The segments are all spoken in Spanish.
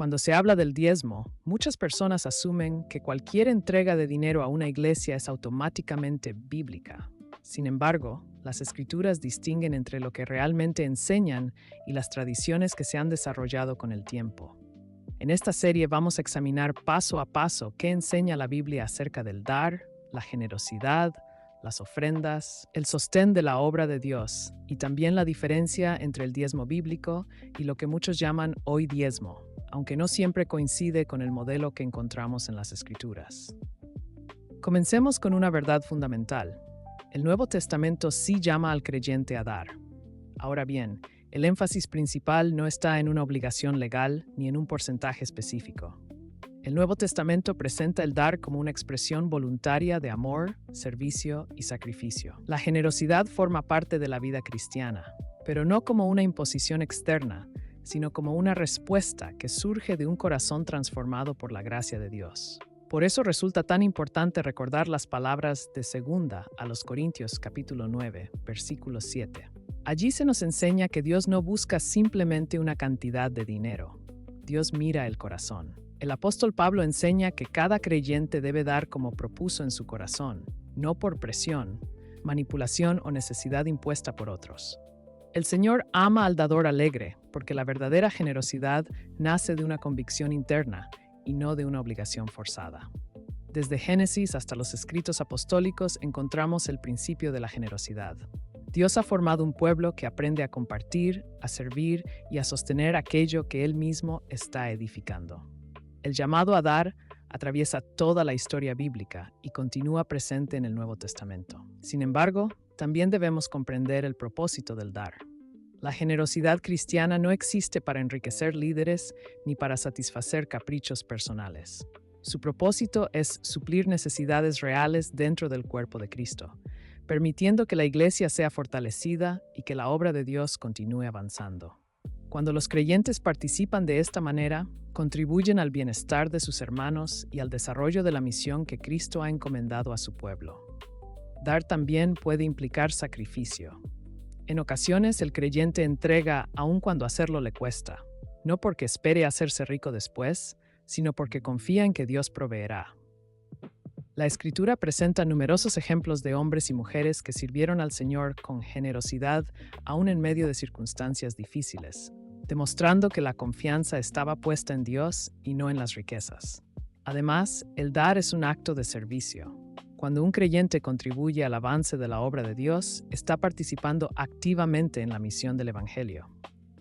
Cuando se habla del diezmo, muchas personas asumen que cualquier entrega de dinero a una iglesia es automáticamente bíblica. Sin embargo, las escrituras distinguen entre lo que realmente enseñan y las tradiciones que se han desarrollado con el tiempo. En esta serie vamos a examinar paso a paso qué enseña la Biblia acerca del dar, la generosidad, las ofrendas, el sostén de la obra de Dios y también la diferencia entre el diezmo bíblico y lo que muchos llaman hoy diezmo, aunque no siempre coincide con el modelo que encontramos en las Escrituras. Comencemos con una verdad fundamental. El Nuevo Testamento sí llama al creyente a dar. Ahora bien, el énfasis principal no está en una obligación legal ni en un porcentaje específico. El Nuevo Testamento presenta el dar como una expresión voluntaria de amor, servicio y sacrificio. La generosidad forma parte de la vida cristiana, pero no como una imposición externa, sino como una respuesta que surge de un corazón transformado por la gracia de Dios. Por eso resulta tan importante recordar las palabras de 2 a los Corintios capítulo 9, versículo 7. Allí se nos enseña que Dios no busca simplemente una cantidad de dinero. Dios mira el corazón. El apóstol Pablo enseña que cada creyente debe dar como propuso en su corazón, no por presión, manipulación o necesidad impuesta por otros. El Señor ama al dador alegre, porque la verdadera generosidad nace de una convicción interna y no de una obligación forzada. Desde Génesis hasta los escritos apostólicos encontramos el principio de la generosidad. Dios ha formado un pueblo que aprende a compartir, a servir y a sostener aquello que Él mismo está edificando. El llamado a dar atraviesa toda la historia bíblica y continúa presente en el Nuevo Testamento. Sin embargo, también debemos comprender el propósito del dar. La generosidad cristiana no existe para enriquecer líderes ni para satisfacer caprichos personales. Su propósito es suplir necesidades reales dentro del cuerpo de Cristo, permitiendo que la iglesia sea fortalecida y que la obra de Dios continúe avanzando. Cuando los creyentes participan de esta manera, contribuyen al bienestar de sus hermanos y al desarrollo de la misión que Cristo ha encomendado a su pueblo. Dar también puede implicar sacrificio. En ocasiones el creyente entrega aun cuando hacerlo le cuesta, no porque espere hacerse rico después, sino porque confía en que Dios proveerá. La Escritura presenta numerosos ejemplos de hombres y mujeres que sirvieron al Señor con generosidad aun en medio de circunstancias difíciles, demostrando que la confianza estaba puesta en Dios y no en las riquezas. Además, el dar es un acto de servicio. Cuando un creyente contribuye al avance de la obra de Dios, está participando activamente en la misión del Evangelio.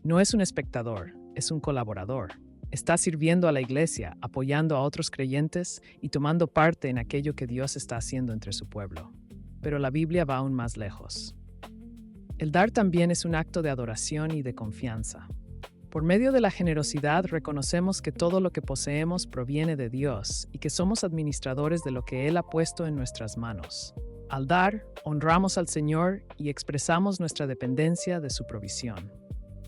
No es un espectador, es un colaborador. Está sirviendo a la iglesia, apoyando a otros creyentes y tomando parte en aquello que Dios está haciendo entre su pueblo. Pero la Biblia va aún más lejos. El dar también es un acto de adoración y de confianza. Por medio de la generosidad reconocemos que todo lo que poseemos proviene de Dios y que somos administradores de lo que Él ha puesto en nuestras manos. Al dar, honramos al Señor y expresamos nuestra dependencia de su provisión.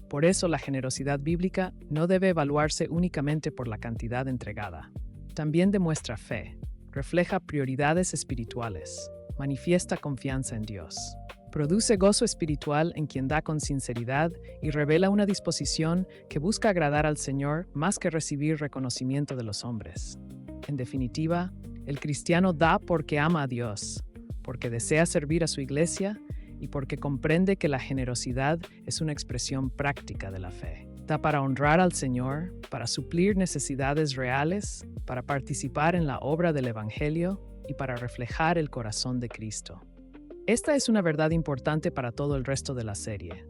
Por eso la generosidad bíblica no debe evaluarse únicamente por la cantidad entregada. También demuestra fe, refleja prioridades espirituales, manifiesta confianza en Dios. Produce gozo espiritual en quien da con sinceridad y revela una disposición que busca agradar al Señor más que recibir reconocimiento de los hombres. En definitiva, el cristiano da porque ama a Dios, porque desea servir a su iglesia y porque comprende que la generosidad es una expresión práctica de la fe. Da para honrar al Señor, para suplir necesidades reales, para participar en la obra del Evangelio y para reflejar el corazón de Cristo. Esta es una verdad importante para todo el resto de la serie.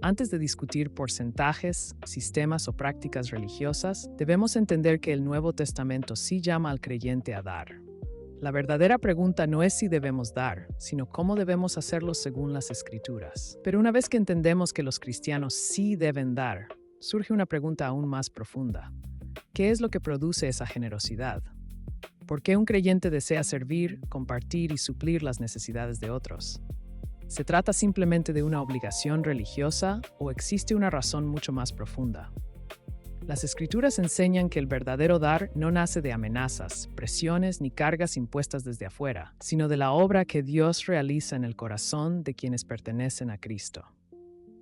Antes de discutir porcentajes, sistemas o prácticas religiosas, debemos entender que el Nuevo Testamento sí llama al creyente a dar. La verdadera pregunta no es si debemos dar, sino cómo debemos hacerlo según las Escrituras. Pero una vez que entendemos que los cristianos sí deben dar, surge una pregunta aún más profunda. ¿Qué es lo que produce esa generosidad? ¿Por qué un creyente desea servir, compartir y suplir las necesidades de otros? ¿Se trata simplemente de una obligación religiosa o existe una razón mucho más profunda? Las Escrituras enseñan que el verdadero dar no nace de amenazas, presiones ni cargas impuestas desde afuera, sino de la obra que Dios realiza en el corazón de quienes pertenecen a Cristo.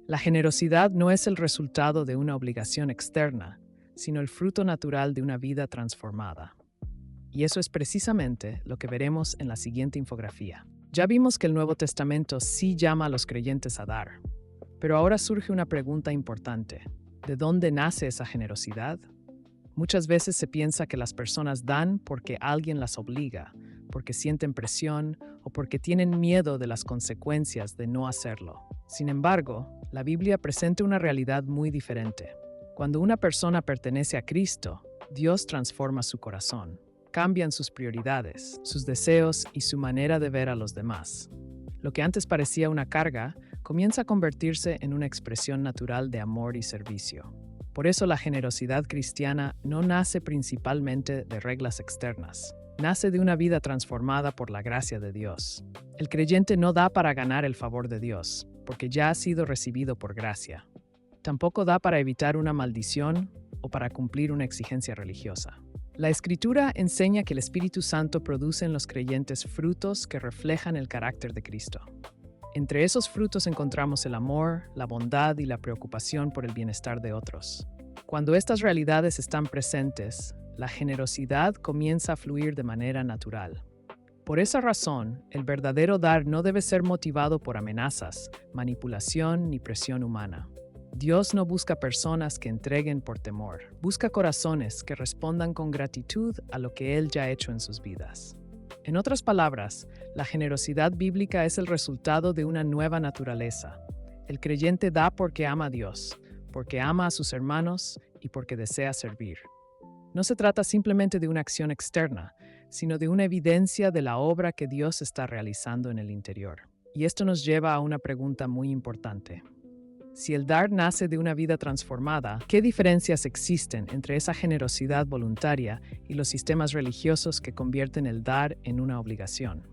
La generosidad no es el resultado de una obligación externa, sino el fruto natural de una vida transformada. Y eso es precisamente lo que veremos en la siguiente infografía. Ya vimos que el Nuevo Testamento sí llama a los creyentes a dar, pero ahora surge una pregunta importante. ¿De dónde nace esa generosidad? Muchas veces se piensa que las personas dan porque alguien las obliga, porque sienten presión o porque tienen miedo de las consecuencias de no hacerlo. Sin embargo, la Biblia presenta una realidad muy diferente. Cuando una persona pertenece a Cristo, Dios transforma su corazón. Cambian sus prioridades, sus deseos y su manera de ver a los demás. Lo que antes parecía una carga, comienza a convertirse en una expresión natural de amor y servicio. Por eso la generosidad cristiana no nace principalmente de reglas externas. Nace de una vida transformada por la gracia de Dios. El creyente no da para ganar el favor de Dios, porque ya ha sido recibido por gracia. Tampoco da para evitar una maldición o para cumplir una exigencia religiosa. La Escritura enseña que el Espíritu Santo produce en los creyentes frutos que reflejan el carácter de Cristo. Entre esos frutos encontramos el amor, la bondad y la preocupación por el bienestar de otros. Cuando estas realidades están presentes, la generosidad comienza a fluir de manera natural. Por esa razón, el verdadero dar no debe ser motivado por amenazas, manipulación ni presión humana. Dios no busca personas que entreguen por temor, busca corazones que respondan con gratitud a lo que Él ya ha hecho en sus vidas. En otras palabras, la generosidad bíblica es el resultado de una nueva naturaleza. El creyente da porque ama a Dios, porque ama a sus hermanos y porque desea servir. No se trata simplemente de una acción externa, sino de una evidencia de la obra que Dios está realizando en el interior. Y esto nos lleva a una pregunta muy importante. Si el dar nace de una vida transformada, ¿qué diferencias existen entre esa generosidad voluntaria y los sistemas religiosos que convierten el dar en una obligación?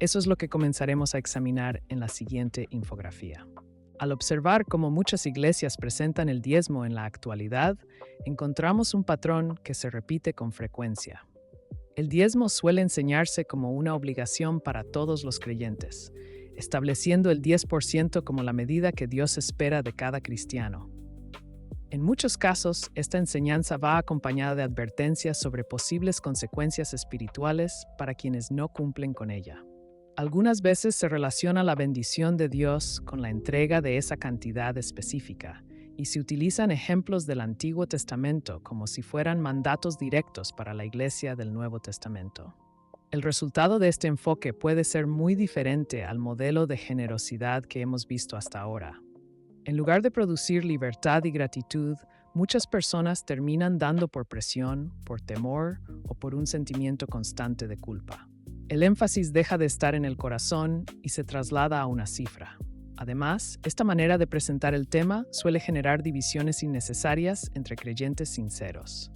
Eso es lo que comenzaremos a examinar en la siguiente infografía. Al observar cómo muchas iglesias presentan el diezmo en la actualidad, encontramos un patrón que se repite con frecuencia. El diezmo suele enseñarse como una obligación para todos los creyentes, estableciendo el 10% como la medida que Dios espera de cada cristiano. En muchos casos, esta enseñanza va acompañada de advertencias sobre posibles consecuencias espirituales para quienes no cumplen con ella. Algunas veces se relaciona la bendición de Dios con la entrega de esa cantidad específica, y se utilizan ejemplos del Antiguo Testamento como si fueran mandatos directos para la Iglesia del Nuevo Testamento. El resultado de este enfoque puede ser muy diferente al modelo de generosidad que hemos visto hasta ahora. En lugar de producir libertad y gratitud, muchas personas terminan dando por presión, por temor o por un sentimiento constante de culpa. El énfasis deja de estar en el corazón y se traslada a una cifra. Además, esta manera de presentar el tema suele generar divisiones innecesarias entre creyentes sinceros.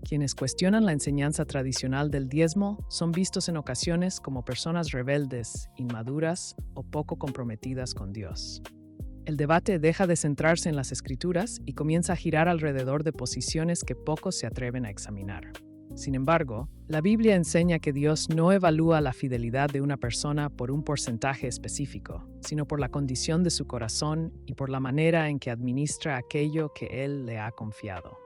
Quienes cuestionan la enseñanza tradicional del diezmo son vistos en ocasiones como personas rebeldes, inmaduras o poco comprometidas con Dios. El debate deja de centrarse en las Escrituras y comienza a girar alrededor de posiciones que pocos se atreven a examinar. Sin embargo, la Biblia enseña que Dios no evalúa la fidelidad de una persona por un porcentaje específico, sino por la condición de su corazón y por la manera en que administra aquello que Él le ha confiado.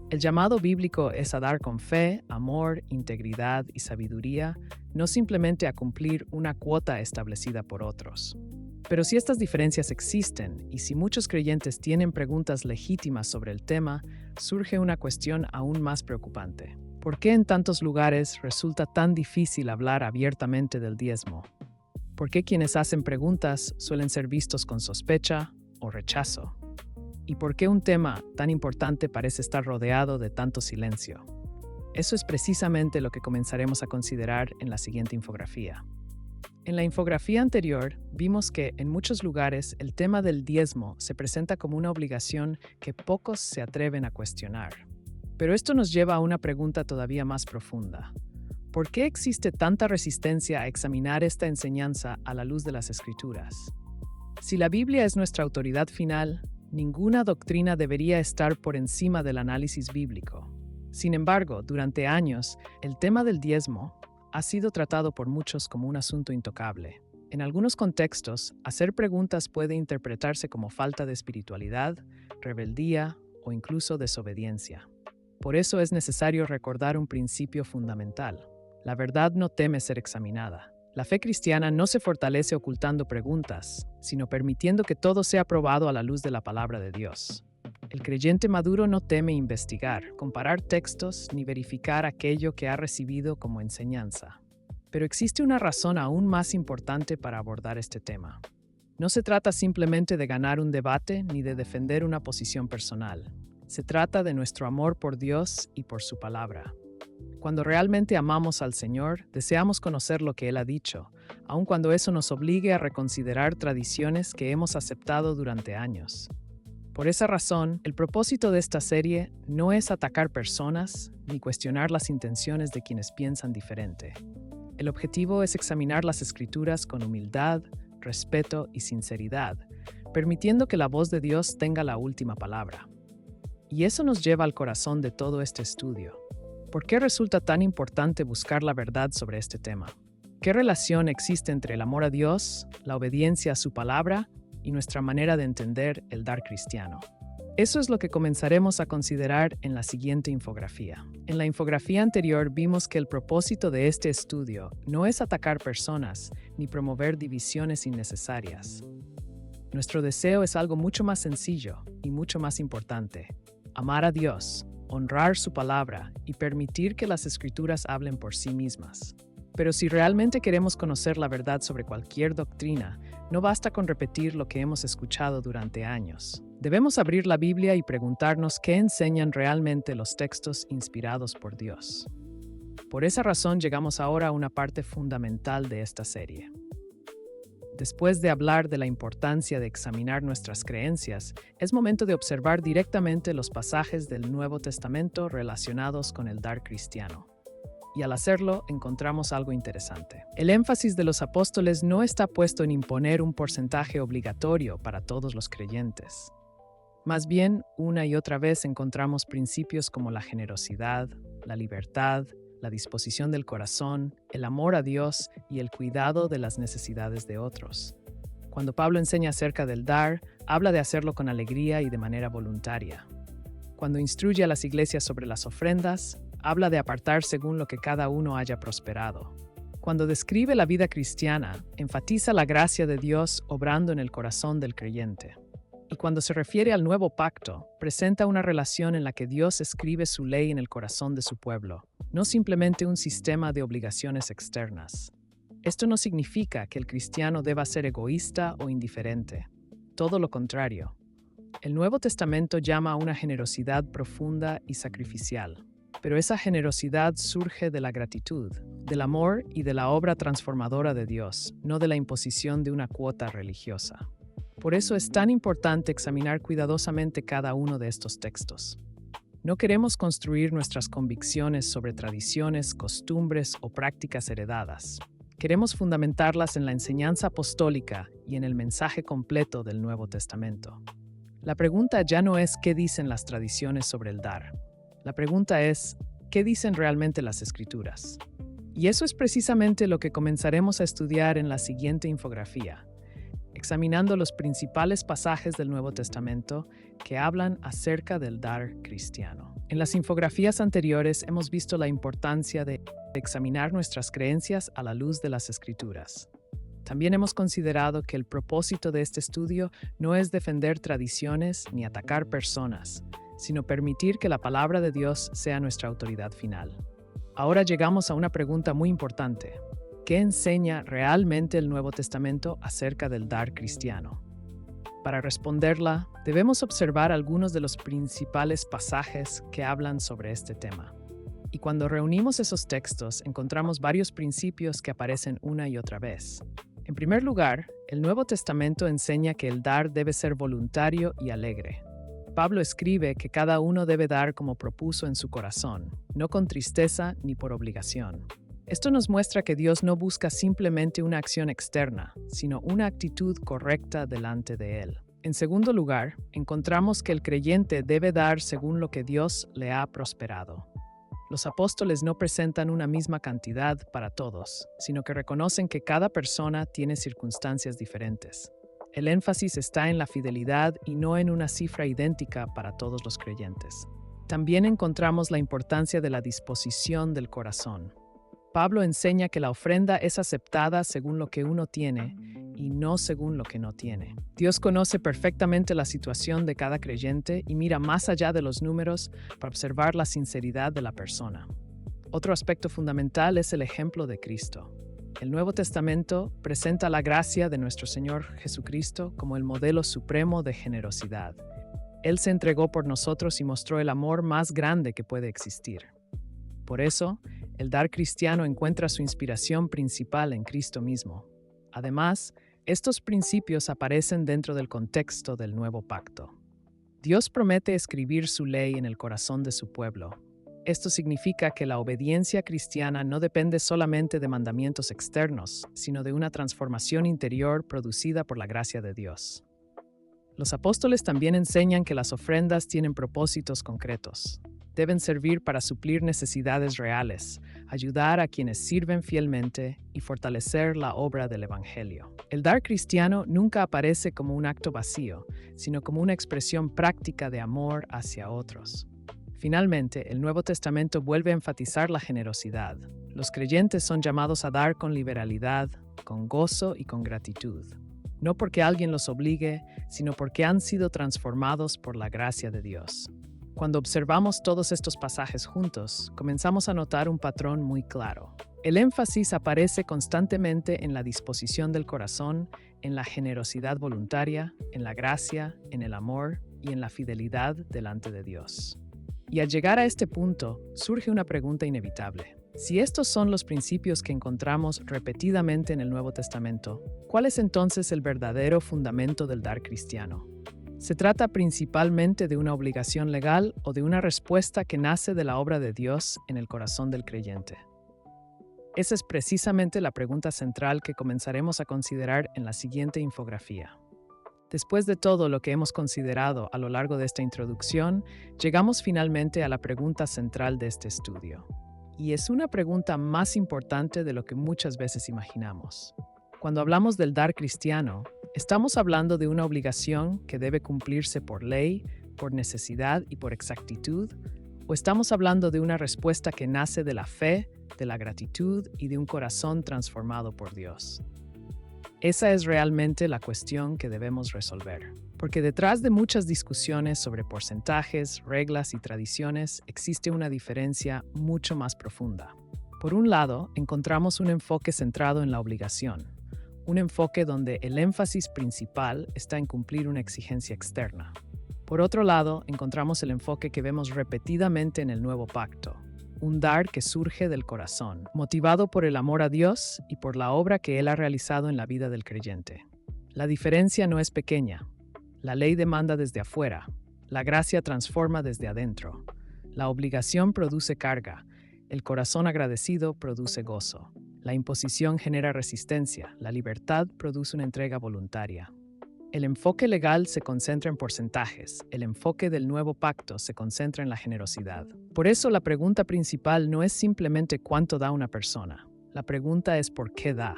El llamado bíblico es a dar con fe, amor, integridad y sabiduría, no simplemente a cumplir una cuota establecida por otros. Pero si estas diferencias existen y si muchos creyentes tienen preguntas legítimas sobre el tema, surge una cuestión aún más preocupante. ¿Por qué en tantos lugares resulta tan difícil hablar abiertamente del diezmo? ¿Por qué quienes hacen preguntas suelen ser vistos con sospecha o rechazo? ¿Y por qué un tema tan importante parece estar rodeado de tanto silencio? Eso es precisamente lo que comenzaremos a considerar en la siguiente infografía. En la infografía anterior, vimos que en muchos lugares el tema del diezmo se presenta como una obligación que pocos se atreven a cuestionar. Pero esto nos lleva a una pregunta todavía más profunda. ¿Por qué existe tanta resistencia a examinar esta enseñanza a la luz de las Escrituras? Si la Biblia es nuestra autoridad final, ninguna doctrina debería estar por encima del análisis bíblico. Sin embargo, durante años, el tema del diezmo ha sido tratado por muchos como un asunto intocable. En algunos contextos, hacer preguntas puede interpretarse como falta de espiritualidad, rebeldía o incluso desobediencia. Por eso es necesario recordar un principio fundamental. La verdad no teme ser examinada. La fe cristiana no se fortalece ocultando preguntas, sino permitiendo que todo sea probado a la luz de la palabra de Dios. El creyente maduro no teme investigar, comparar textos ni verificar aquello que ha recibido como enseñanza. Pero existe una razón aún más importante para abordar este tema. No se trata simplemente de ganar un debate ni de defender una posición personal. Se trata de nuestro amor por Dios y por su palabra. Cuando realmente amamos al Señor, deseamos conocer lo que Él ha dicho, aun cuando eso nos obligue a reconsiderar tradiciones que hemos aceptado durante años. Por esa razón, el propósito de esta serie no es atacar personas ni cuestionar las intenciones de quienes piensan diferente. El objetivo es examinar las Escrituras con humildad, respeto y sinceridad, permitiendo que la voz de Dios tenga la última palabra. Y eso nos lleva al corazón de todo este estudio. ¿Por qué resulta tan importante buscar la verdad sobre este tema? ¿Qué relación existe entre el amor a Dios, la obediencia a su palabra y nuestra manera de entender el dar cristiano? Eso es lo que comenzaremos a considerar en la siguiente infografía. En la infografía anterior vimos que el propósito de este estudio no es atacar personas ni promover divisiones innecesarias. Nuestro deseo es algo mucho más sencillo y mucho más importante: amar a Dios, honrar su palabra y permitir que las Escrituras hablen por sí mismas. Pero si realmente queremos conocer la verdad sobre cualquier doctrina, no basta con repetir lo que hemos escuchado durante años. Debemos abrir la Biblia y preguntarnos qué enseñan realmente los textos inspirados por Dios. Por esa razón llegamos ahora a una parte fundamental de esta serie. Después de hablar de la importancia de examinar nuestras creencias, es momento de observar directamente los pasajes del Nuevo Testamento relacionados con el dar cristiano. Y al hacerlo, encontramos algo interesante. El énfasis de los apóstoles no está puesto en imponer un porcentaje obligatorio para todos los creyentes. Más bien, una y otra vez encontramos principios como la generosidad, la libertad, la disposición del corazón, el amor a Dios y el cuidado de las necesidades de otros. Cuando Pablo enseña acerca del dar, habla de hacerlo con alegría y de manera voluntaria. Cuando instruye a las iglesias sobre las ofrendas, habla de apartar según lo que cada uno haya prosperado. Cuando describe la vida cristiana, enfatiza la gracia de Dios obrando en el corazón del creyente. Y cuando se refiere al nuevo pacto, presenta una relación en la que Dios escribe su ley en el corazón de su pueblo, no simplemente un sistema de obligaciones externas. Esto no significa que el cristiano deba ser egoísta o indiferente. Todo lo contrario. El Nuevo Testamento llama a una generosidad profunda y sacrificial. Pero esa generosidad surge de la gratitud, del amor y de la obra transformadora de Dios, no de la imposición de una cuota religiosa. Por eso es tan importante examinar cuidadosamente cada uno de estos textos. No queremos construir nuestras convicciones sobre tradiciones, costumbres o prácticas heredadas. Queremos fundamentarlas en la enseñanza apostólica y en el mensaje completo del Nuevo Testamento. La pregunta ya no es qué dicen las tradiciones sobre el dar. La pregunta es, ¿qué dicen realmente las Escrituras? Y eso es precisamente lo que comenzaremos a estudiar en la siguiente infografía, examinando los principales pasajes del Nuevo Testamento que hablan acerca del dar cristiano. En las infografías anteriores hemos visto la importancia de examinar nuestras creencias a la luz de las Escrituras. También hemos considerado que el propósito de este estudio no es defender tradiciones ni atacar personas, sino permitir que la palabra de Dios sea nuestra autoridad final. Ahora llegamos a una pregunta muy importante. ¿Qué enseña realmente el Nuevo Testamento acerca del dar cristiano? Para responderla, debemos observar algunos de los principales pasajes que hablan sobre este tema. Y cuando reunimos esos textos, encontramos varios principios que aparecen una y otra vez. En primer lugar, el Nuevo Testamento enseña que el dar debe ser voluntario y alegre. Pablo escribe que cada uno debe dar como propuso en su corazón, no con tristeza ni por obligación. Esto nos muestra que Dios no busca simplemente una acción externa, sino una actitud correcta delante de Él. En segundo lugar, encontramos que el creyente debe dar según lo que Dios le ha prosperado. Los apóstoles no presentan una misma cantidad para todos, sino que reconocen que cada persona tiene circunstancias diferentes. El énfasis está en la fidelidad y no en una cifra idéntica para todos los creyentes. También encontramos la importancia de la disposición del corazón. Pablo enseña que la ofrenda es aceptada según lo que uno tiene y no según lo que no tiene. Dios conoce perfectamente la situación de cada creyente y mira más allá de los números para observar la sinceridad de la persona. Otro aspecto fundamental es el ejemplo de Cristo. El Nuevo Testamento presenta la gracia de nuestro Señor Jesucristo como el modelo supremo de generosidad. Él se entregó por nosotros y mostró el amor más grande que puede existir. Por eso, el dar cristiano encuentra su inspiración principal en Cristo mismo. Además, estos principios aparecen dentro del contexto del nuevo pacto. Dios promete escribir su ley en el corazón de su pueblo. Esto significa que la obediencia cristiana no depende solamente de mandamientos externos, sino de una transformación interior producida por la gracia de Dios. Los apóstoles también enseñan que las ofrendas tienen propósitos concretos. Deben servir para suplir necesidades reales, ayudar a quienes sirven fielmente y fortalecer la obra del Evangelio. El dar cristiano nunca aparece como un acto vacío, sino como una expresión práctica de amor hacia otros. Finalmente, el Nuevo Testamento vuelve a enfatizar la generosidad. Los creyentes son llamados a dar con liberalidad, con gozo y con gratitud. No porque alguien los obligue, sino porque han sido transformados por la gracia de Dios. Cuando observamos todos estos pasajes juntos, comenzamos a notar un patrón muy claro. El énfasis aparece constantemente en la disposición del corazón, en la generosidad voluntaria, en la gracia, en el amor y en la fidelidad delante de Dios. Y al llegar a este punto, surge una pregunta inevitable. Si estos son los principios que encontramos repetidamente en el Nuevo Testamento, ¿cuál es entonces el verdadero fundamento del dar cristiano? ¿Se trata principalmente de una obligación legal o de una respuesta que nace de la obra de Dios en el corazón del creyente? Esa es precisamente la pregunta central que comenzaremos a considerar en la siguiente infografía. Después de todo lo que hemos considerado a lo largo de esta introducción, llegamos finalmente a la pregunta central de este estudio. Y es una pregunta más importante de lo que muchas veces imaginamos. Cuando hablamos del dar cristiano, ¿estamos hablando de una obligación que debe cumplirse por ley, por necesidad y por exactitud? ¿O estamos hablando de una respuesta que nace de la fe, de la gratitud y de un corazón transformado por Dios? Esa es realmente la cuestión que debemos resolver. Porque detrás de muchas discusiones sobre porcentajes, reglas y tradiciones existe una diferencia mucho más profunda. Por un lado, encontramos un enfoque centrado en la obligación. Un enfoque donde el énfasis principal está en cumplir una exigencia externa. Por otro lado, encontramos el enfoque que vemos repetidamente en el Nuevo Pacto. Un dar que surge del corazón, motivado por el amor a Dios y por la obra que Él ha realizado en la vida del creyente. La diferencia no es pequeña. La ley demanda desde afuera. La gracia transforma desde adentro. La obligación produce carga. El corazón agradecido produce gozo. La imposición genera resistencia. La libertad produce una entrega voluntaria. El enfoque legal se concentra en porcentajes. El enfoque del nuevo pacto se concentra en la generosidad. Por eso la pregunta principal no es simplemente cuánto da una persona. La pregunta es ¿por qué da?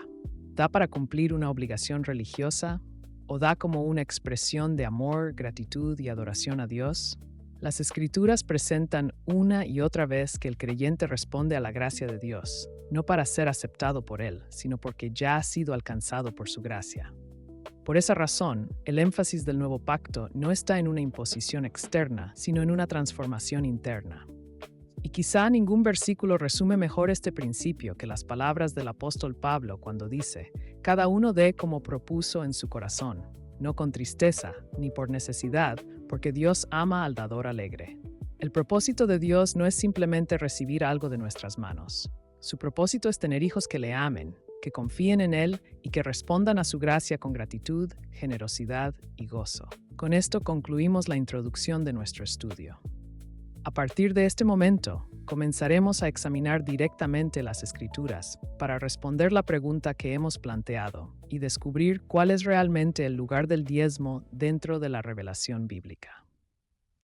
¿Da para cumplir una obligación religiosa? ¿O da como una expresión de amor, gratitud y adoración a Dios? Las Escrituras presentan una y otra vez que el creyente responde a la gracia de Dios, no para ser aceptado por Él, sino porque ya ha sido alcanzado por su gracia. Por esa razón, el énfasis del nuevo pacto no está en una imposición externa, sino en una transformación interna. Y quizá ningún versículo resume mejor este principio que las palabras del apóstol Pablo cuando dice: «Cada uno dé como propuso en su corazón, no con tristeza ni por necesidad, porque Dios ama al dador alegre». El propósito de Dios no es simplemente recibir algo de nuestras manos. Su propósito es tener hijos que le amen, que confíen en Él y que respondan a su gracia con gratitud, generosidad y gozo. Con esto concluimos la introducción de nuestro estudio. A partir de este momento, comenzaremos a examinar directamente las Escrituras para responder la pregunta que hemos planteado y descubrir cuál es realmente el lugar del diezmo dentro de la revelación bíblica.